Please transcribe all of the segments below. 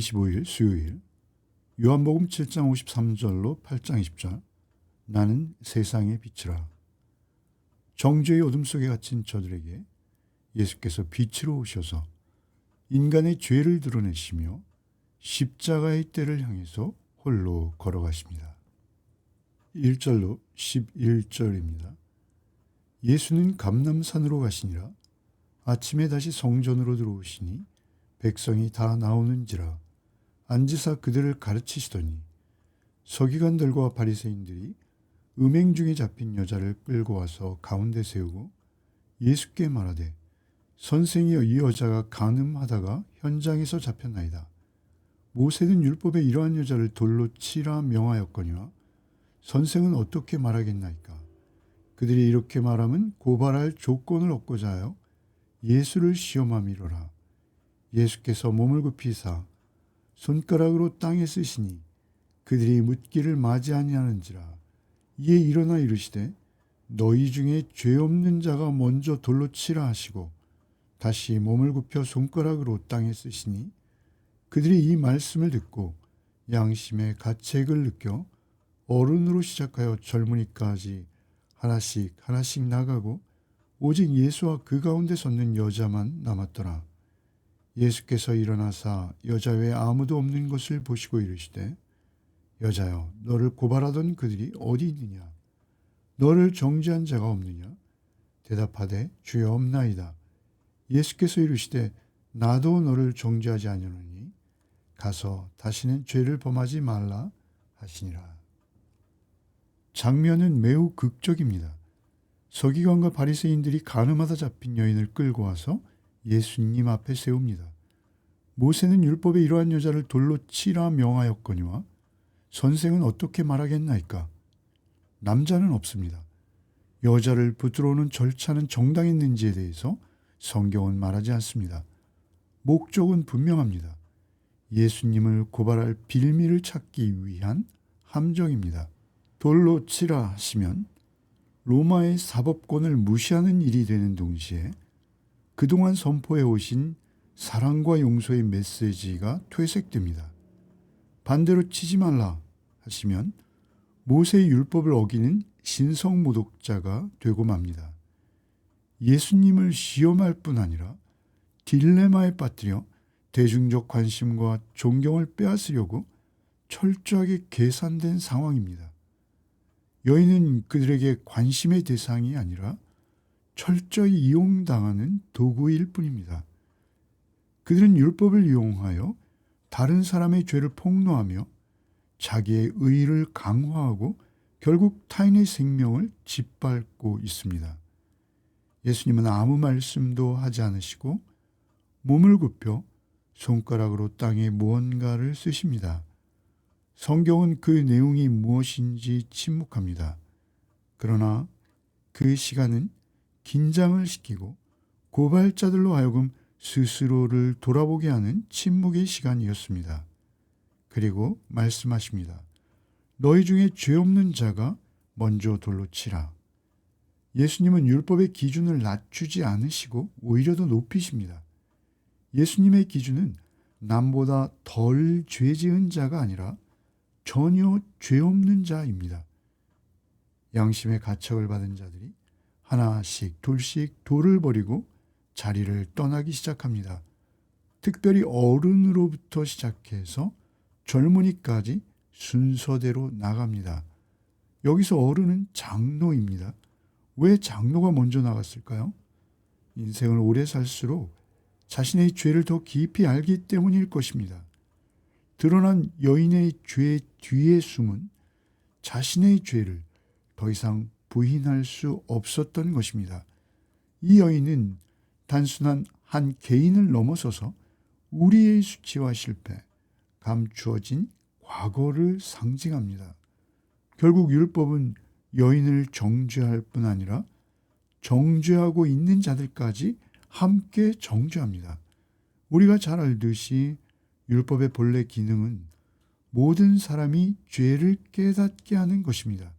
25일 수요일 요한복음 7장 53절로 8장 20절 나는 세상의 빛이라. 정죄의 어둠 속에 갇힌 저들에게 예수께서 빛으로 오셔서 인간의 죄를 드러내시며 십자가의 때를 향해서 홀로 걸어가십니다. 1절로 11절입니다. 예수는 감람산으로 가시니라. 아침에 다시 성전으로 들어오시니 백성이 다 나오는지라 앉으사 그들을 가르치시더니 서기관들과 바리새인들이 음행 중에 잡힌 여자를 끌고 와서 가운데 세우고 예수께 말하되 선생이여, 이 여자가 간음하다가 현장에서 잡혔나이다. 모세는 율법에 이러한 여자를 돌로 치라 명하였거니와 선생은 어떻게 말하겠나이까? 그들이 이렇게 말하면 고발할 조건을 얻고자 하여 예수를 시험함이로라. 예수께서 몸을 굽히사 손가락으로 땅에 쓰시니 그들이 묻기를 맞이 아니하는지라. 이에 일어나 이르시되 너희 중에 죄 없는 자가 먼저 돌로 치라 하시고 다시 몸을 굽혀 손가락으로 땅에 쓰시니 그들이 이 말씀을 듣고 양심의 가책을 느껴 어른으로 시작하여 젊은이까지 하나씩 하나씩 나가고 오직 예수와 그 가운데 섰는 여자만 남았더라. 예수께서 일어나사 여자 외에 아무도 없는 것을 보시고 이르시되 여자여, 너를 고발하던 그들이 어디 있느냐? 너를 정죄한 자가 없느냐? 대답하되 주여 없나이다. 예수께서 이르시되 나도 너를 정죄하지 아니하노니 가서 다시는 죄를 범하지 말라 하시니라. 장면은 매우 극적입니다. 서기관과 바리새인들이 간음하다 잡힌 여인을 끌고 와서 예수님 앞에 세웁니다. 모세는 율법에 이러한 여자를 돌로 치라 명하였거니와 선생은 어떻게 말하겠나이까? 남자는 없습니다. 여자를 붙들어 오는 절차는 정당했는지에 대해서 성경은 말하지 않습니다. 목적은 분명합니다. 예수님을 고발할 빌미를 찾기 위한 함정입니다. 돌로 치라 하시면 로마의 사법권을 무시하는 일이 되는 동시에 그동안 선포해 오신 사랑과 용서의 메시지가 퇴색됩니다. 반대로 치지 말라 하시면 모세의 율법을 어기는 신성모독자가 되고 맙니다. 예수님을 시험할 뿐 아니라 딜레마에 빠뜨려 대중적 관심과 존경을 빼앗으려고 철저하게 계산된 상황입니다. 여인은 그들에게 관심의 대상이 아니라 철저히 이용당하는 도구일 뿐입니다. 그들은 율법을 이용하여 다른 사람의 죄를 폭로하며 자기의 의의를 강화하고 결국 타인의 생명을 짓밟고 있습니다. 예수님은 아무 말씀도 하지 않으시고 몸을 굽혀 손가락으로 땅에 무언가를 쓰십니다. 성경은 그 내용이 무엇인지 침묵합니다. 그러나 그 시간은 긴장을 시키고 고발자들로 하여금 스스로를 돌아보게 하는 침묵의 시간이었습니다. 그리고 말씀하십니다. 너희 중에 죄 없는 자가 먼저 돌로 치라. 예수님은 율법의 기준을 낮추지 않으시고 오히려 더 높이십니다. 예수님의 기준은 남보다 덜 죄 지은 자가 아니라 전혀 죄 없는 자입니다. 양심의 가책을 받은 자들이 하나씩 둘씩 돌을 버리고 자리를 떠나기 시작합니다. 특별히 어른으로부터 시작해서 젊은이까지 순서대로 나갑니다. 여기서 어른은 장로입니다. 왜 장로가 먼저 나갔을까요? 인생을 오래 살수록 자신의 죄를 더 깊이 알기 때문일 것입니다. 드러난 여인의 죄 뒤에 숨은 자신의 죄를 더 이상 부인할 수 없었던 것입니다. 이 여인은 단순한 한 개인을 넘어서서 우리의 수치와 실패, 감추어진 과거를 상징합니다. 결국 율법은 여인을 정죄할 뿐 아니라 정죄하고 있는 자들까지 함께 정죄합니다. 우리가 잘 알듯이 율법의 본래 기능은 모든 사람이 죄를 깨닫게 하는 것입니다.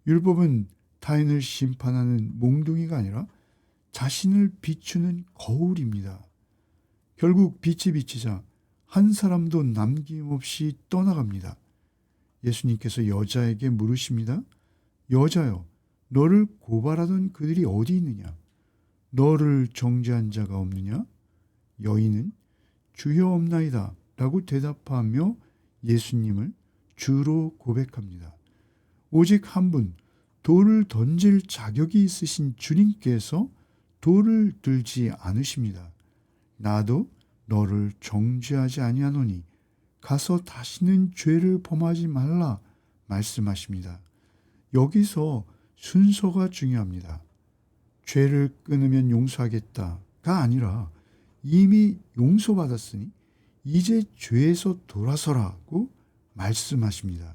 율법은 타인을 심판하는 몽둥이가 아니라 자신을 비추는 거울입니다. 결국 빛이 비치자 한 사람도 남김없이 떠나갑니다. 예수님께서 여자에게 물으십니다. 여자여, 너를 고발하던 그들이 어디 있느냐? 너를 정죄한 자가 없느냐? 여인은 주여 없나이다 라고 대답하며 예수님을 주로 고백합니다. 오직 한 분, 돌을 던질 자격이 있으신 주님께서 돌을 들지 않으십니다. 나도 너를 정죄하지 아니하노니 가서 다시는 죄를 범하지 말라 말씀하십니다. 여기서 순서가 중요합니다. 죄를 끊으면 용서하겠다가 아니라 이미 용서받았으니 이제 죄에서 돌아서라고 말씀하십니다.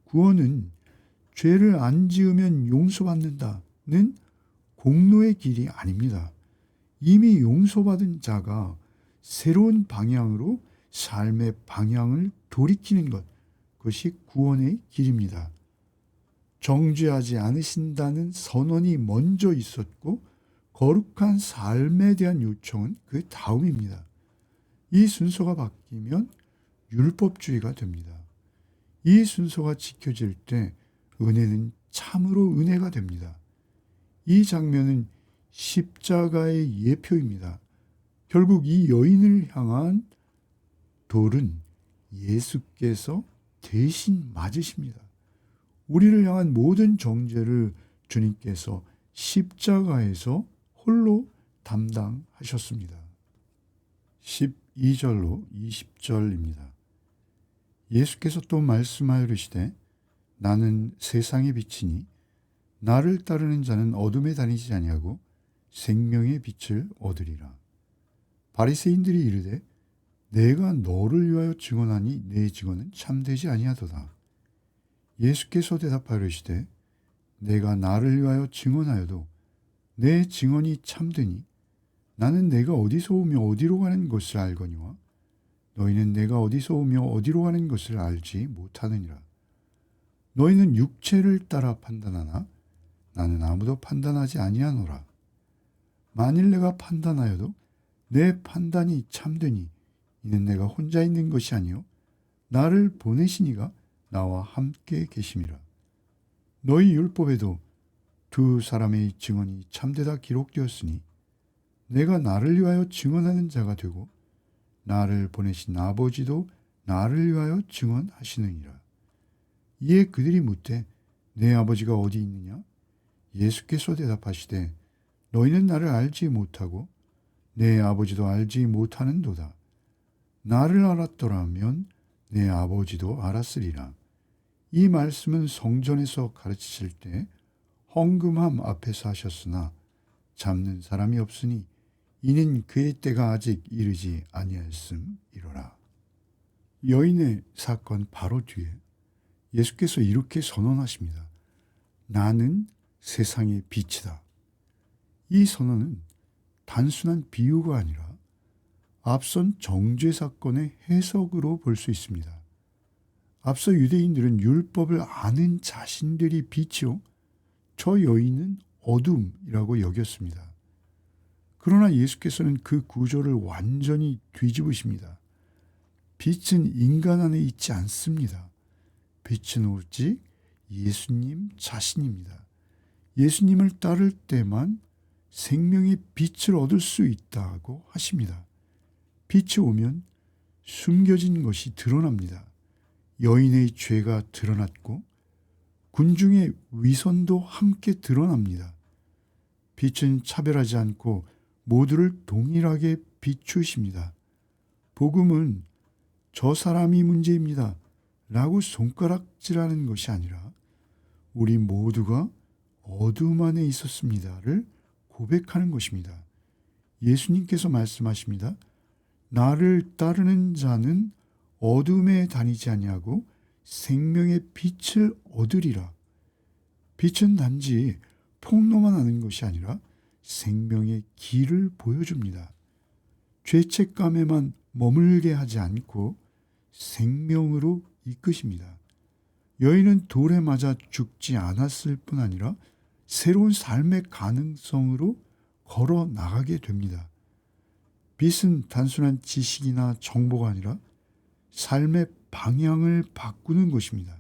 구원은 죄를 안 지으면 용서받는다는 공로의 길이 아닙니다. 이미 용서받은 자가 새로운 방향으로 삶의 방향을 돌이키는 것, 그것이 구원의 길입니다. 정죄하지 않으신다는 선언이 먼저 있었고 거룩한 삶에 대한 요청은 그 다음입니다. 이 순서가 바뀌면 율법주의가 됩니다. 이 순서가 지켜질 때 은혜는 참으로 은혜가 됩니다. 이 장면은 십자가의 예표입니다. 결국 이 여인을 향한 돌은 예수께서 대신 맞으십니다. 우리를 향한 모든 정죄를 주님께서 십자가에서 홀로 담당하셨습니다. 12절로 20절입니다. 예수께서 또 말씀하여 이르시되 나는 세상의 빛이니 나를 따르는 자는 어둠에 다니지 아니하고 생명의 빛을 얻으리라. 바리새인들이 이르되 내가 너를 위하여 증언하니 내 증언은 참되지 아니하도다. 예수께서 대답하여 이르시되 내가 나를 위하여 증언하여도 내 증언이 참되니 나는 내가 어디서 오며 어디로 가는 것을 알거니와 너희는 내가 어디서 오며 어디로 가는 것을 알지 못하느니라. 너희는 육체를 따라 판단하나 나는 아무도 판단하지 아니하노라. 만일 내가 판단하여도 내 판단이 참되니 이는 내가 혼자 있는 것이 아니요 나를 보내시니가 나와 함께 계심이라. 너희 율법에도 두 사람의 증언이 참되다 기록되었으니 내가 나를 위하여 증언하는 자가 되고 나를 보내신 아버지도 나를 위하여 증언하시느니라. 이에 그들이 묻되 내 아버지가 어디 있느냐? 예수께서 대답하시되 너희는 나를 알지 못하고 내 아버지도 알지 못하는도다. 나를 알았더라면 내 아버지도 알았으리라. 이 말씀은 성전에서 가르치실 때 헌금함 앞에서 하셨으나 잡는 사람이 없으니 이는 그의 때가 아직 이르지 아니하였음이로라. 여인의 사건 바로 뒤에 예수께서 이렇게 선언하십니다. 나는 세상의 빛이다. 이 선언은 단순한 비유가 아니라 앞선 정죄 사건의 해석으로 볼 수 있습니다. 앞서 유대인들은 율법을 아는 자신들이 빛이요 저 여인은 어둠이라고 여겼습니다. 그러나 예수께서는 그 구조를 완전히 뒤집으십니다. 빛은 인간 안에 있지 않습니다. 빛은 오직 예수님 자신입니다. 예수님을 따를 때만 생명의 빛을 얻을 수 있다고 하십니다. 빛이 오면 숨겨진 것이 드러납니다. 여인의 죄가 드러났고 군중의 위선도 함께 드러납니다. 빛은 차별하지 않고 모두를 동일하게 비추십니다. 복음은 저 사람이 문제입니다 라고 손가락질하는 것이 아니라 우리 모두가 어둠 안에 있었습니다를 고백하는 것입니다. 예수님께서 말씀하십니다. 나를 따르는 자는 어둠에 다니지 아니하고 생명의 빛을 얻으리라. 빛은 단지 폭로만 하는 것이 아니라 생명의 길을 보여줍니다. 죄책감에만 머물게 하지 않고 생명으로 이끄십니다. 여인은 돌에 맞아 죽지 않았을 뿐 아니라 새로운 삶의 가능성으로 걸어 나가게 됩니다. 빛은 단순한 지식이나 정보가 아니라 삶의 방향을 바꾸는 것입니다.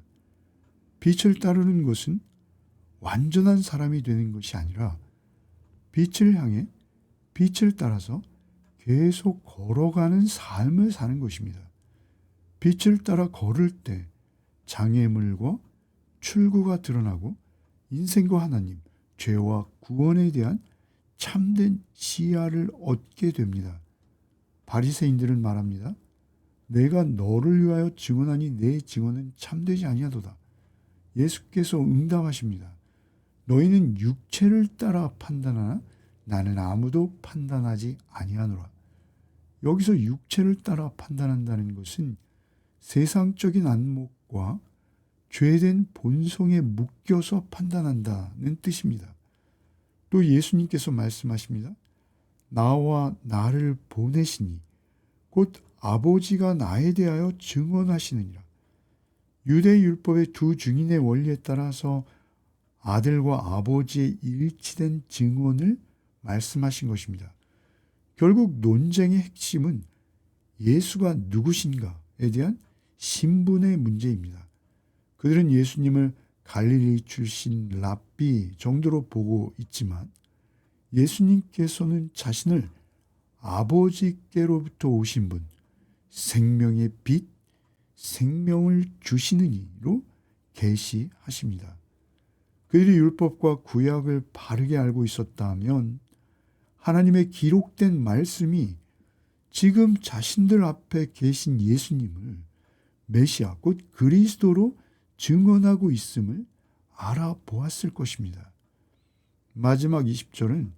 빛을 따르는 것은 완전한 사람이 되는 것이 아니라 빛을 향해 빛을 따라서 계속 걸어가는 삶을 사는 것입니다. 빛을 따라 걸을 때 장애물과 출구가 드러나고 인생과 하나님, 죄와 구원에 대한 참된 시야를 얻게 됩니다. 바리새인들은 말합니다. 내가 너를 위하여 증언하니 내 증언은 참되지 아니하도다. 예수께서 응답하십니다. 너희는 육체를 따라 판단하나 나는 아무도 판단하지 아니하노라. 여기서 육체를 따라 판단한다는 것은 세상적인 안목과 죄된 본성에 묶여서 판단한다는 뜻입니다. 또 예수님께서 말씀하십니다. 나와 나를 보내시니 곧 아버지가 나에 대하여 증언하시느니라. 유대 율법의 두 증인의 원리에 따라서 아들과 아버지의 일치된 증언을 말씀하신 것입니다. 결국 논쟁의 핵심은 예수가 누구신가에 대한 신분의 문제입니다. 그들은 예수님을 갈릴리 출신 랍비 정도로 보고 있지만 예수님께서는 자신을 아버지께로부터 오신 분, 생명의 빛, 생명을 주시는 이로 계시하십니다. 그들이 율법과 구약을 바르게 알고 있었다면 하나님의 기록된 말씀이 지금 자신들 앞에 계신 예수님을 메시아 곧 그리스도로 증언하고 있음을 알아보았을 것입니다. 마지막 20절은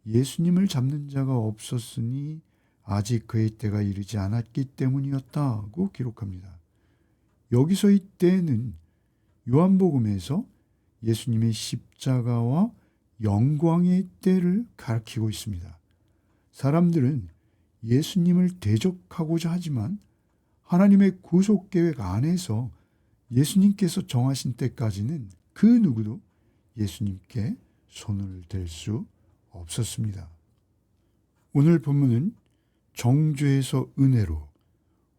예수님을 잡는 자가 없었으니 아직 그의 때가 이르지 않았기 때문이었다고 기록합니다. 여기서 이 때는 요한복음에서 예수님의 십자가와 영광의 때를 가리키고 있습니다. 사람들은 예수님을 대적하고자 하지만 하나님의 구속 계획 안에서 예수님께서 정하신 때까지는 그 누구도 예수님께 손을 댈 수 없었습니다. 오늘 본문은 정죄에서 은혜로,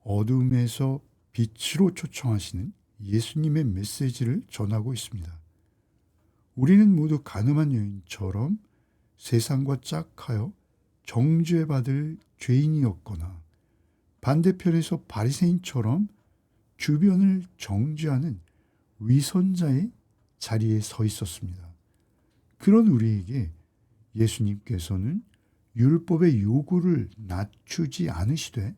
어둠에서 빛으로 초청하시는 예수님의 메시지를 전하고 있습니다. 우리는 모두 가늠한 여인처럼 세상과 짝하여 정죄받을 죄인이었거나 반대편에서 바리새인처럼 주변을 정죄하는 위선자의 자리에 서 있었습니다. 그런 우리에게 예수님께서는 율법의 요구를 낮추지 않으시되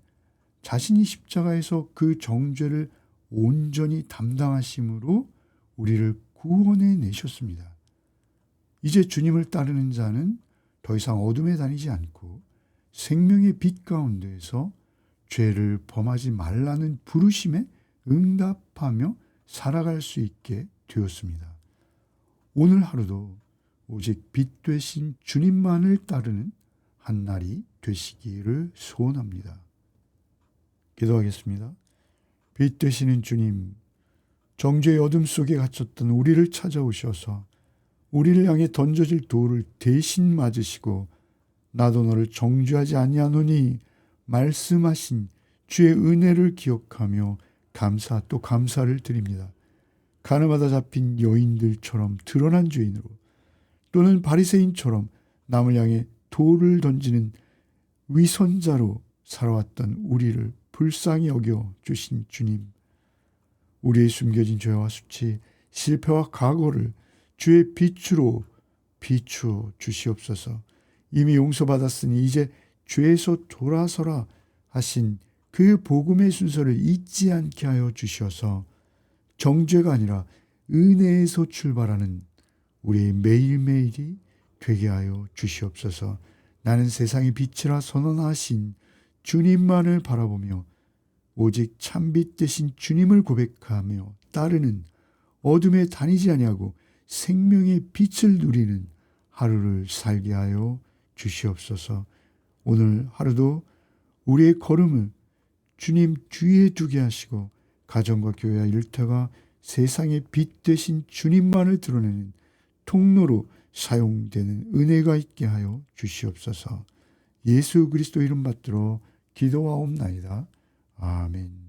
자신이 십자가에서 그 정죄를 온전히 담당하심으로 우리를 구원해 내셨습니다. 이제 주님을 따르는 자는 더 이상 어둠에 다니지 않고 생명의 빛 가운데에서 죄를 범하지 말라는 부르심에 응답하며 살아갈 수 있게 되었습니다. 오늘 하루도 오직 빛 되신 주님만을 따르는 한 날이 되시기를 소원합니다. 기도하겠습니다. 빛 되시는 주님, 정죄의 어둠 속에 갇혔던 우리를 찾아오셔서 우리를 향해 던져질 돌을 대신 맞으시고 나도 너를 정죄하지 아니하노니 말씀하신 주의 은혜를 기억하며 감사 또 감사를 드립니다. 가늠하다 잡힌 여인들처럼 드러난 죄인으로 또는 바리새인처럼 남을 향해 돌을 던지는 위선자로 살아왔던 우리를 불쌍히 여겨 주신 주님, 우리의 숨겨진 죄와 수치, 실패와 과거를 주의 빛으로 비추어 주시옵소서. 이미 용서받았으니 이제 죄에서 돌아서라 하신 그 복음의 순서를 잊지 않게 하여 주셔서 정죄가 아니라 은혜에서 출발하는 우리의 매일매일이 되게 하여 주시옵소서. 나는 세상의 빛이라 선언하신 주님만을 바라보며 오직 참빛 되신 주님을 고백하며 따르는 어둠에 다니지 아니하고 생명의 빛을 누리는 하루를 살게 하여 주시옵소서. 오늘 하루도 우리의 걸음을 주님 뒤에 두게 하시고 가정과 교회와 일터가 세상의 빛 되신 주님만을 드러내는 통로로 사용되는 은혜가 있게 하여 주시옵소서. 예수 그리스도 이름 받들어 기도하옵나이다. 아멘.